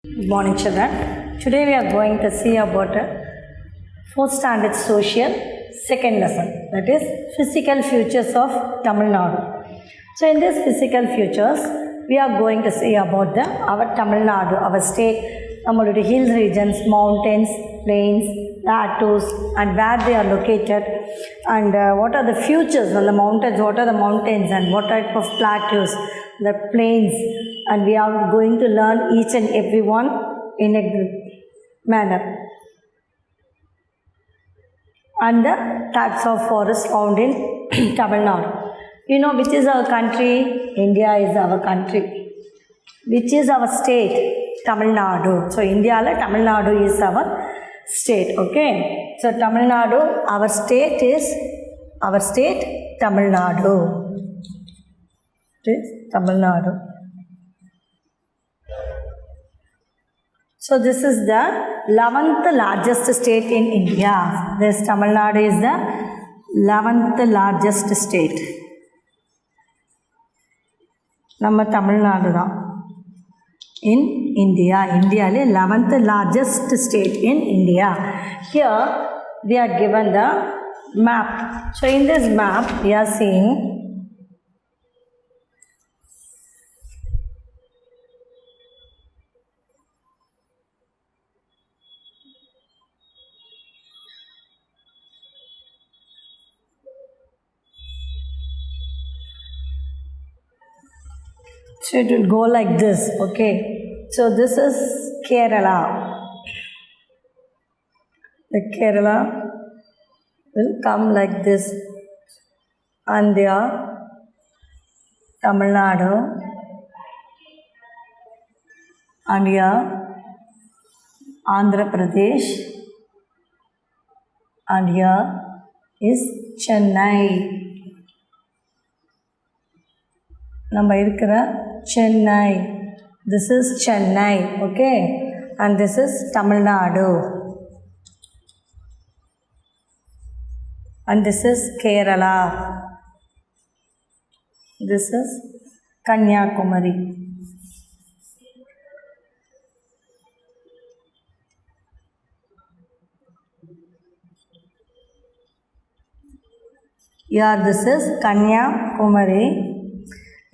Good morning, children. Today we are going to see about fourth standard social second lesson, that is physical features of Tamil Nadu. So in this physical features, we are going to see about our Tamil Nadu, our state, நம்மளுடைய hills regions, mountains, plains, plateaus, and where they are located, and what are the features of the mountains, what are the mountains, and what type of plateaus, the plains, and we are going to learn each and every one in a manner. And the types of forests found in Tamil Nadu. You know which is our country? India is our country. Which is our state? Tamil Nadu. So India Tamil Nadu is our state. Okay. So Tamil Nadu, our state Tamil Nadu. It is Tamil Nadu. So this is the 11th largest state in India. This Tamil Nadu is the 11th largest state. நம்ம தமிழ்நாடு தான் in India. India 11th largest state in India. Here they are given the map. So in this map we are seeing so it will go like this, okay. So this is Kerala. The Kerala will come like this. Andhra, Tamil Nadu, and here Andhra Pradesh, and here is Chennai. நம்ம இருக்கிற Chennai. This is Chennai, okay, and this is Tamil Nadu, and this is Kerala. This is Kanyakumari. Here this is Kanyakumari.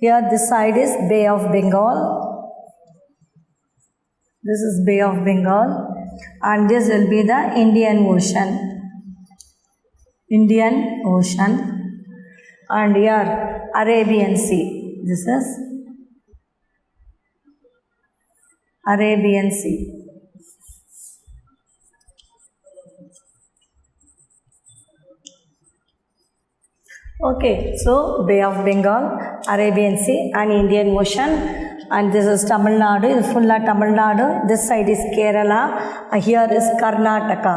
Here this side is Bay of Bengal. This is Bay of Bengal, and this will be the Indian Ocean. Indian Ocean, and here Arabian Sea. This is Arabian Sea. Okay, so Bay of Bengal, Arabian Sea, and Indian Ocean, and this is Tamil Nadu. This is full Tamil Nadu. This side is Kerala, and here is Karnataka.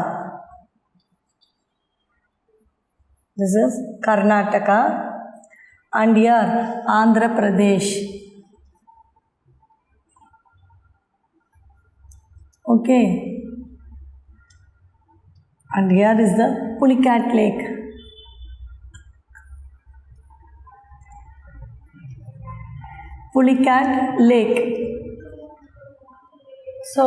This is Karnataka, and here Andhra Pradesh. Okay, and here is the Pulicat Lake. Pulicat Lake. So,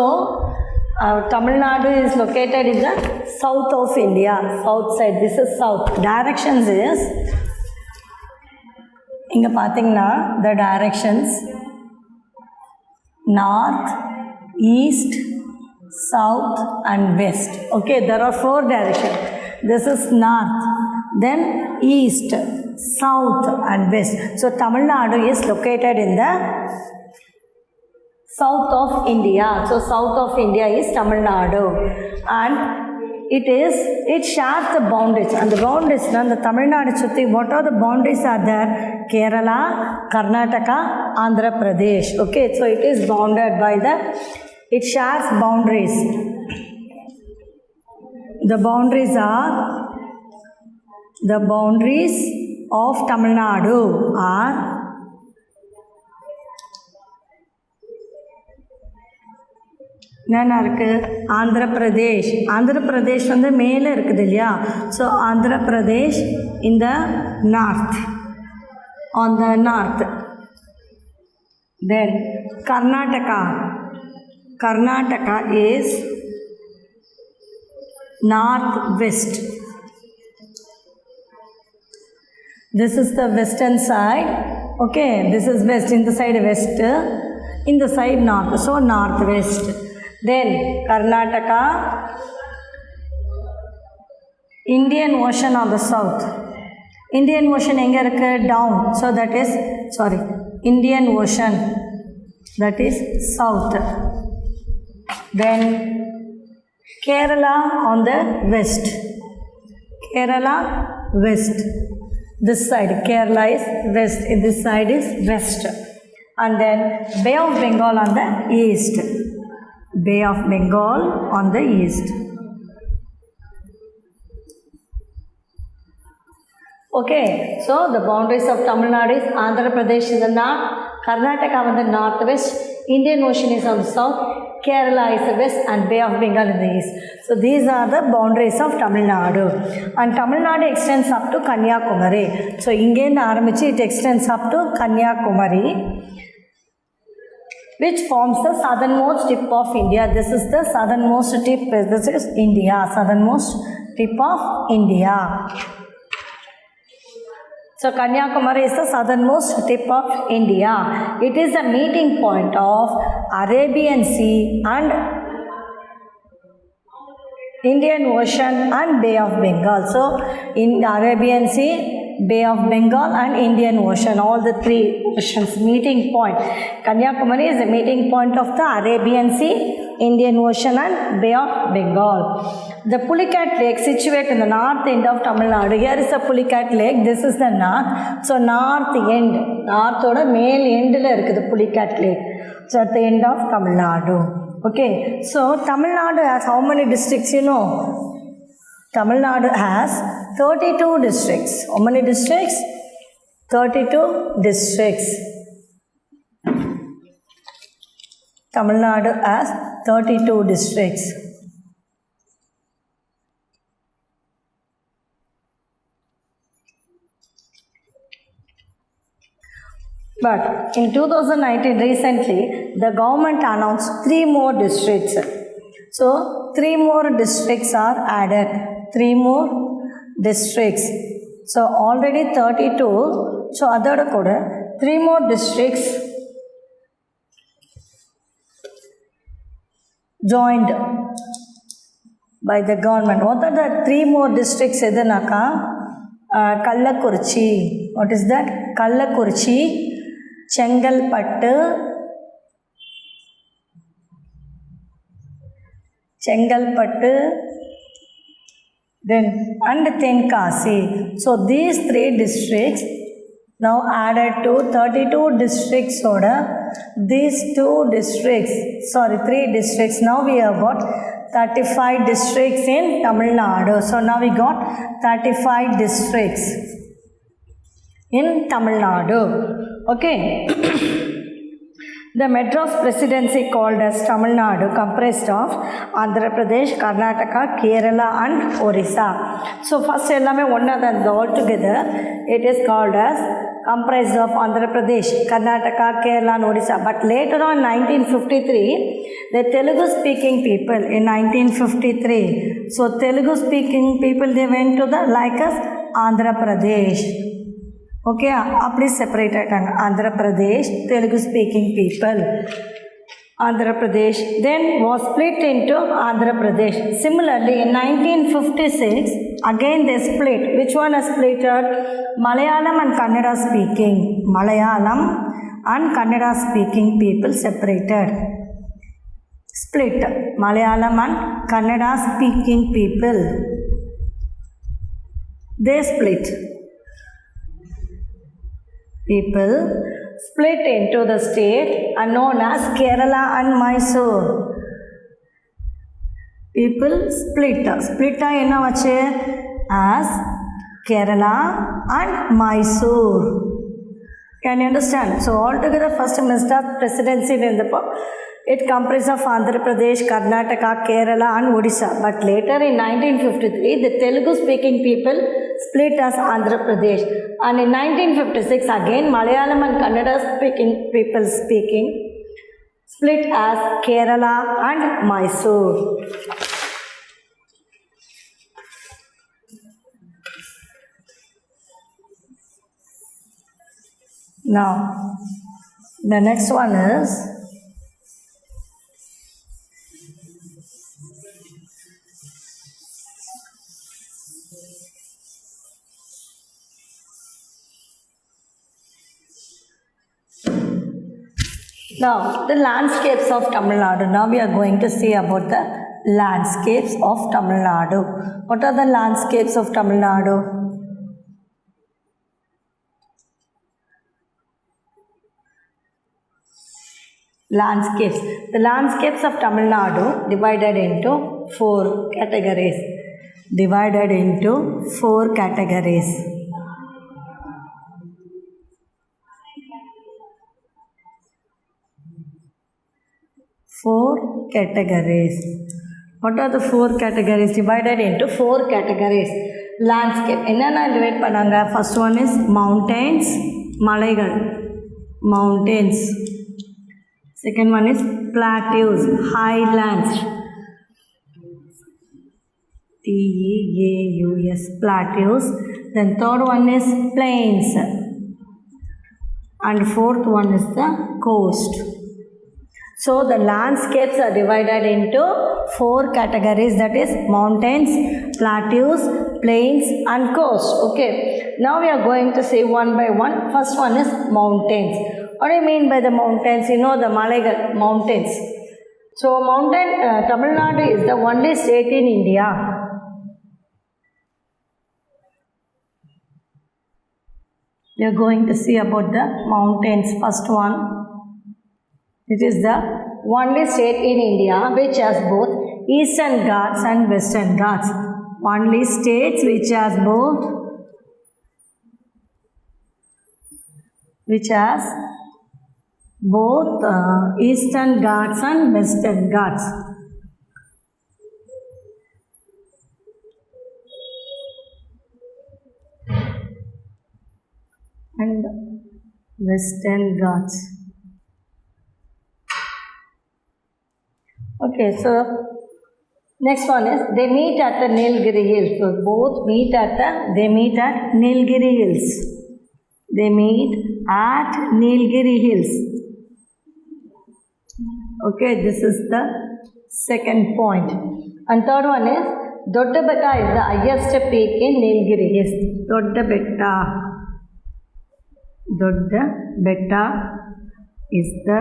Tamil Nadu is located in the south of India, south side. This is south. Directions is, inga pathina, the directions north, east, south, and west. Okay, there are 4 directions. This is north, then east, south, and west. So Tamil Nadu is located in the south of India. So south of India is Tamil Nadu, and it shares the boundaries, and the boundaries the Tamil Nadu chutti, what are the boundaries are there? Kerala, Karnataka, Andhra Pradesh. Okay, so it is bounded by it shares boundaries. The boundaries of Tamil Nadu are என்னென்ன இருக்குது? ஆந்திர பிரதேஷ். ஆந்திர பிரதேஷ் மேலே இருக்குது இல்லையா? So Andhra Pradesh in the north, on the north. Then Karnataka, Karnataka is northwest. This is the western side. Okay, this is west, in the side west, in the side north, so northwest. Then Karnataka, Indian Ocean on the south. Indian Ocean எங்க இருக்கு? Down, so that is, sorry, Indian Ocean, that is south. Then Kerala on the west. Kerala west. This side Kerala is west, in this side is west. And then Bay of Bengal on the east. Bay of Bengal on the east. Okay, so the boundaries of Tamil Nadu is Andhra Pradesh in the north, Karnataka on the northwest, Indian Ocean is on the south, Kerala is the west, and Bay of Bengal in the east. So these are the boundaries of Tamil Nadu. And Tamil Nadu extends up to Kanyakumari. So Ingen Aramichi, it extends up to Kanyakumari, which forms the southernmost tip of India. This is the southernmost tip. This is India, southernmost tip of India. So Kanyakumari is the southernmost tip of India. It is a meeting point of Arabian Sea and Indian Ocean and Bay of Bengal. So in Arabian Sea, Bay of Bengal and Indian Ocean, all the three oceans meeting point. Kanyakumari is a meeting point of the Arabian Sea, Indian Ocean and Bay of Bengal. The Pulicat Lake situated in the north end of Tamil Nadu. Here is the Pulicat Lake. This is the north. So north end, north oda male end la irukku the Pulicat Lake. So at the end of Tamil Nadu. Okay. So Tamil Nadu has how many districts you know? Tamil Nadu has 32 districts. How many districts? 32 districts. Tamil Nadu has 32 districts. But in 2019, recently, the government announced 3 more districts. So 3 more districts are added. 3 more districts. So already 32. So other koda 3 more districts joined by the government. What are the 3 more districts? Edhanaka Kallakurichi. What is that? Kallakurichi, Chengalpattu, then and Tenkasi. So these 3 districts now added to 32 districts order. These 2 districts, sorry 3 districts, now we have got 35 districts in Tamil Nadu. So now we got 35 districts in Tamil Nadu. Okay. The Madras Presidency called as Tamil Nadu comprised of Andhra Pradesh, Karnataka, Kerala and Orissa. So first ellame one and all together it is called as comprised of Andhra Pradesh, Karnataka, Kerala and Orissa. But later on 1953, the Telugu speaking people in 1953. So Telugu speaking people, they went to the like as Andhra Pradesh. Okay, please separate it. Andhra Pradesh, Telugu speaking people. Andhra Pradesh then was split into Andhra Pradesh. Similarly, in 1956, again they split. Which one is splitted? Malayalam and Kannada speaking. Malayalam and Kannada speaking people separated. Split. Malayalam and Kannada speaking people. They split. People split into the state are known as Kerala and Mysore. People split. Split enna vache as Kerala and Mysore. Can you understand? So altogether first Madras Presidency in the it comprises of Andhra Pradesh, Karnataka, Kerala and Odisha. But later in 1953, the Telugu speaking people split as Andhra Pradesh. And in 1956 again Malayalam and Kannada speaking people speaking split as Kerala and Mysore. Now, the next one is now the landscapes of Tamil Nadu. Now we are going to see about the landscapes of Tamil Nadu. What are the landscapes of Tamil Nadu? Landscapes. The landscapes of Tamil Nadu divided into four categories. Divided into four categories. Four categories. What are the four categories? Divided into four categories. Landscape. என்னென்ன divide பண்ணாங்க? First one is mountains, மலைகள், mountains. Second one is plateaus, highlands, T-E-A-U-S, plateaus. Then third one is plains. And fourth one is the coast. So the landscapes are divided into four categories, that is mountains, plateaus, plains and coast. Okay. Now we are going to say one by one. First one is mountains. What do you mean by the mountains? You know the Malayagal mountains. So mountain, Tamil Nadu is the only state in India. We are going to see about the mountains. First one. It is the only state in India which has both Eastern Ghats and Western Ghats. Only states which has both Eastern Ghats and Western Ghats. And Western Ghats. Okay, so next one is they meet at the Nilgiri Hills. So both meet at Nilgiri Hills. They meet at Nilgiri Hills. Okay, this is the second point. And third one is Doddabetta is the highest peak in Nilgiri Hills. Doddabetta is the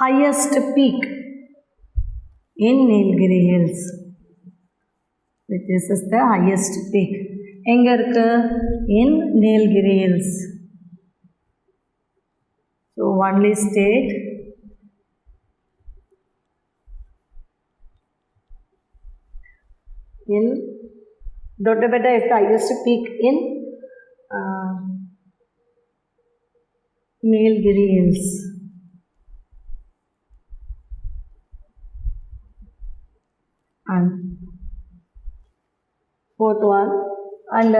highest peak in Nilgiri Hills. This is the highest peak. எங்க இருக்கு? In Nilgiri Hills. So only state in Doddabetta is the highest peak in Nilgiri Hills. And fourth one. And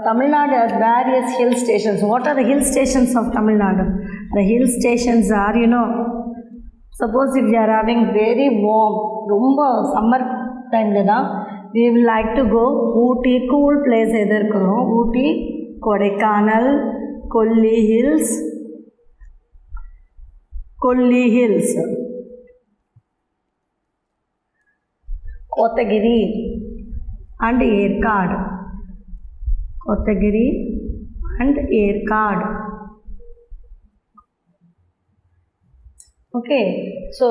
Tamil Nadu has various hill stations. What are the hill stations of Tamil Nadu? The hill stations are, suppose if you are having very warm, ரொம்ப summer time we will like to go Ooty, cool place எதிர்க்கிறோம். Ooty, Kodaikanal, Kolli Hills, Kotagiri and Yerkad. Kotagiri and Yerkad. Okay, so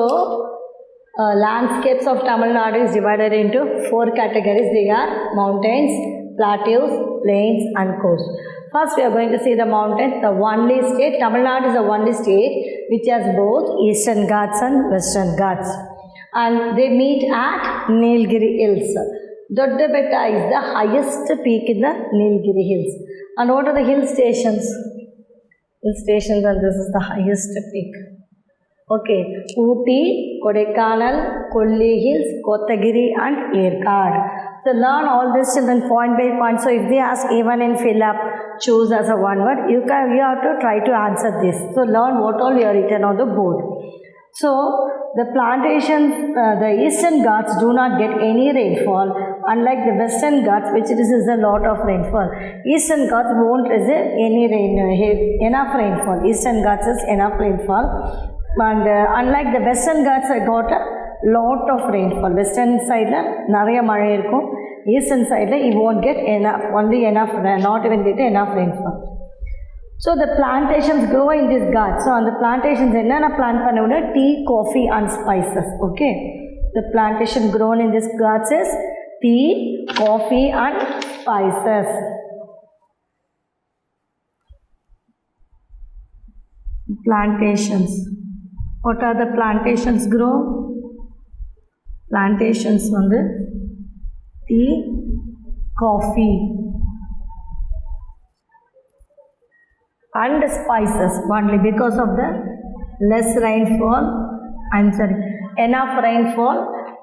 landscapes of Tamil Nadu is divided into four categories. They are mountains, plateaus, plains and coast. First we are going to see the mountains. The only state, Tamil Nadu is the only state which has both Eastern Ghats and Western Ghats. And they meet at Nilgiri Hills. Doddabetta is the highest peak in the Nilgiri Hills. And what are the hill stations? Hill stations, and this is the highest peak. Okay, Ooty, Kodaikanal, Kolli Hills, Kotagiri and Yerkad. So learn all this children point by point. So if they ask even in fill up, choose as a one word, you have to try to answer this. So learn what all you are written on the board. So the plantations, the eastern Ghats do not get any rainfall, unlike the western Ghats, which receives a lot of rainfall. Eastern Ghats won't receive any enough rainfall. Eastern Ghats is enough rainfall, and unlike the western Ghats, I got a lot of rainfall. Western side la nariya mazhai irukum, eastern side la you won't get enough, only enough, not even get enough rainfall. So the plantations grow in this Ghats. So on the plantations enna plant panna tea, coffee and spices. Okay, the plantation grown in this Ghats is tea, coffee and spices. Plantations. What are the plantations grow? Plantations வந்து tea, coffee and spices, only because of the less rainfall, enough rainfall,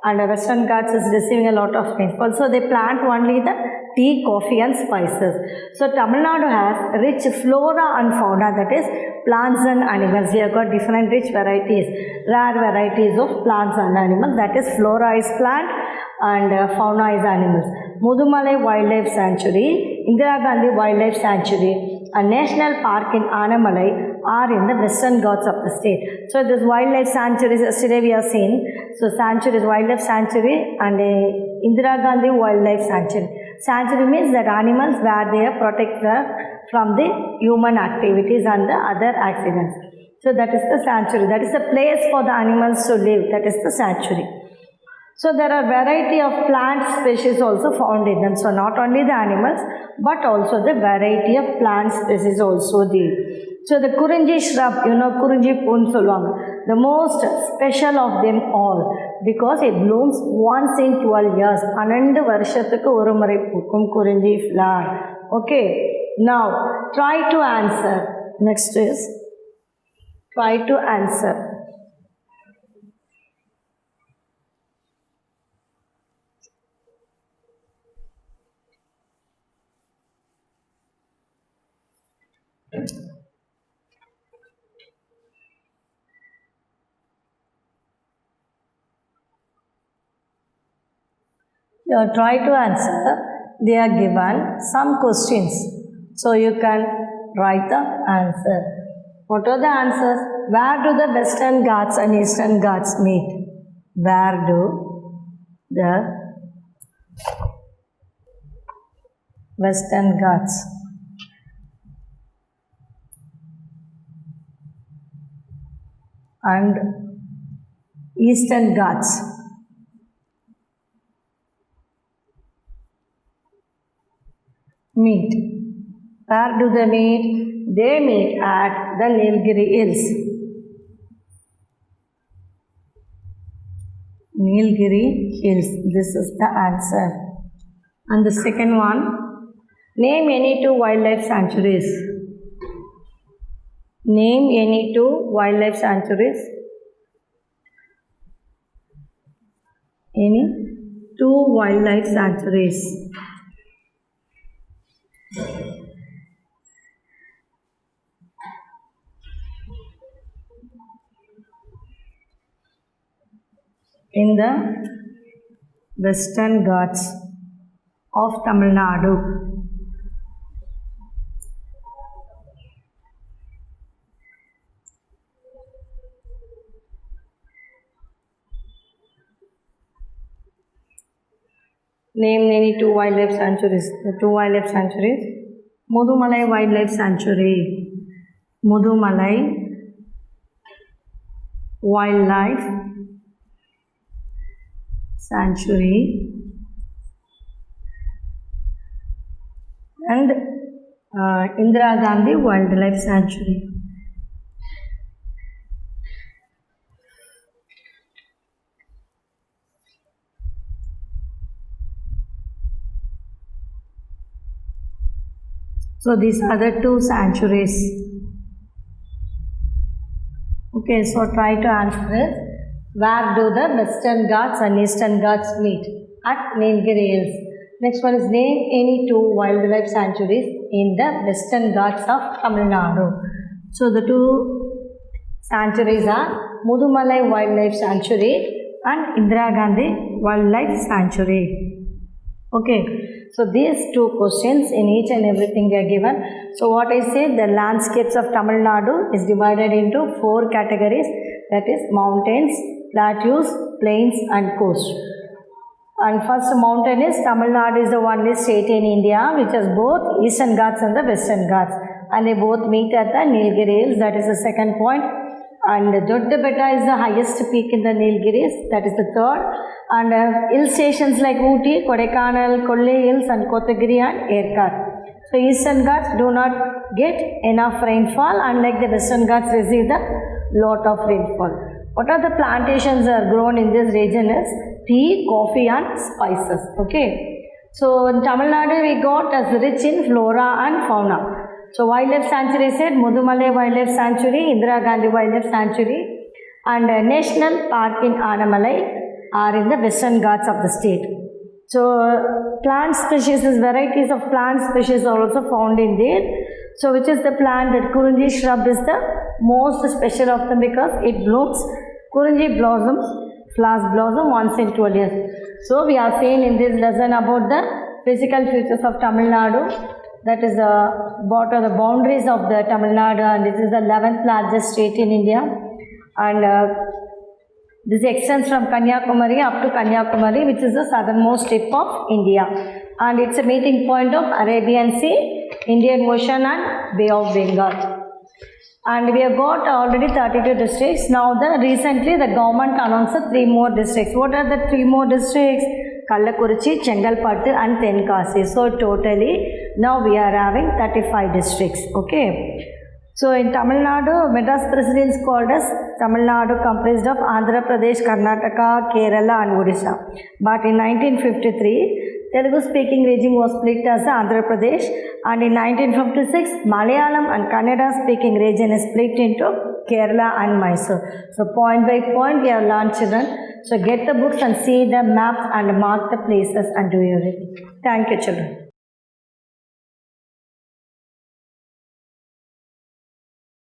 and the Western Ghats is receiving a lot of rainfall. So they plant only the tea, coffee and spices. So Tamil Nadu has rich flora and fauna, that is plants and animals. We have got different rich varieties, rare varieties of plants and animals, that is flora is plant and fauna is animals. Mudumalai Wildlife Sanctuary, Indira Gandhi Wildlife Sanctuary and National Park in Anamalai are in the western Ghats of the state. So this wildlife sanctuaries, yesterday we have seen, so sanctuaries, wildlife sanctuary and Indira Gandhi Wildlife Sanctuary. Sanctuary means that animals where they are protected from the human activities and the other accidents. So that is the sanctuary, that is the place for the animals to live, that is the sanctuary. So there are variety of plant species also found in them. So not only the animals, but also the variety of plant species also there. So the Kurunji shrub, Kurunji Poon solvanga, the most special of them all, because it blooms once in 12 years. 12 வருஷத்துக்கு ஒரு முறை பூக்கும் Kurunji flower. Okay, now try to answer. Next is try to answer. Try to answer. They are given some questions, so you can write the answer. What are the answers? Where do the western Ghats and eastern Ghats meet? Where do the western Ghats and eastern Ghats meet? Where do they meet? They meet at the Nilgiri Hills. Nilgiri Hills. This is the answer. And the second one, name any two wildlife sanctuaries. Name any two wildlife sanctuaries. Any two wildlife sanctuaries. In the western Ghats of Tamil Nadu. Name any two wildlife sanctuaries. The two wildlife sanctuaries. Mudumalai Wildlife Sanctuary. Mudumalai Wildlife Sanctuary and Indira Gandhi Wildlife Sanctuary. So these are the two sanctuaries. Okay, so try to answer it. Where do the western Ghats and eastern Ghats meet? At Nilgiri Hills. Next one is name any two wildlife sanctuaries in the western Ghats of Tamil Nadu. So the two sanctuaries are Mudumalai Wildlife Sanctuary and Indira Gandhi Wildlife Sanctuary. Okay, so these two questions in each and everything they are given. So what I said, the landscapes of Tamil Nadu is divided into 4 categories, that is mountains, plateaus, plains and coast. And first mountain is Tamil Nadu is the only state in India which has both Eastern Ghats and the Western Ghats, and they both meet at the Nilgiri Hills, that is the second point. And Doddabetta is the highest peak in the Nilgiris, that is the third. And hill stations like Ooty, Kodaikanal, Kollai Hills and Kotagiri and Yerkad. So Eastern Ghats do not get enough rainfall, unlike the Western Ghats receive the lot of rainfall. What are the plantations are grown in this region is tea, coffee and spices. Okay. So in Tamil Nadu we got as rich in flora and fauna. So wildlife sanctuary said Mudumalai Wildlife Sanctuary, Indira Gandhi Wildlife Sanctuary and National Park in Anamalai are in the Western Ghats of the state. So plant species, varieties of plant species are also found in there. So which is the plant that Kurunji shrub is the most special of them because it blooms. Kurunji blossoms, flowers blossom once in 12 years. So we are seeing in this lesson about the physical features of Tamil Nadu. That is what are the boundaries of the Tamil Nadu, and this is the 11th largest state in India. And this extends from Kanyakumari up to Kanyakumari, which is the southernmost tip of India. And it's a meeting point of Arabian Sea, Indian Ocean and Bay of Bengal. And we have got already 32 districts. Now recently the government announced 3 more districts. What are the 3 more districts? Kallakurichi, Chengalpattu and Tenkasi. So totally now we are having 35 districts. Okay. So in Tamil Nadu, Madras Presidents called us Tamil Nadu comprised of Andhra Pradesh, Karnataka, Kerala and Odisha. But in 1953, Telugu speaking region was split as Andhra Pradesh, and in 1956, Malayalam and Kannada speaking region is split into Kerala and Mysore. So point by point we have learned, children. So get the books and see the maps and mark the places and do your reading. Thank you, children.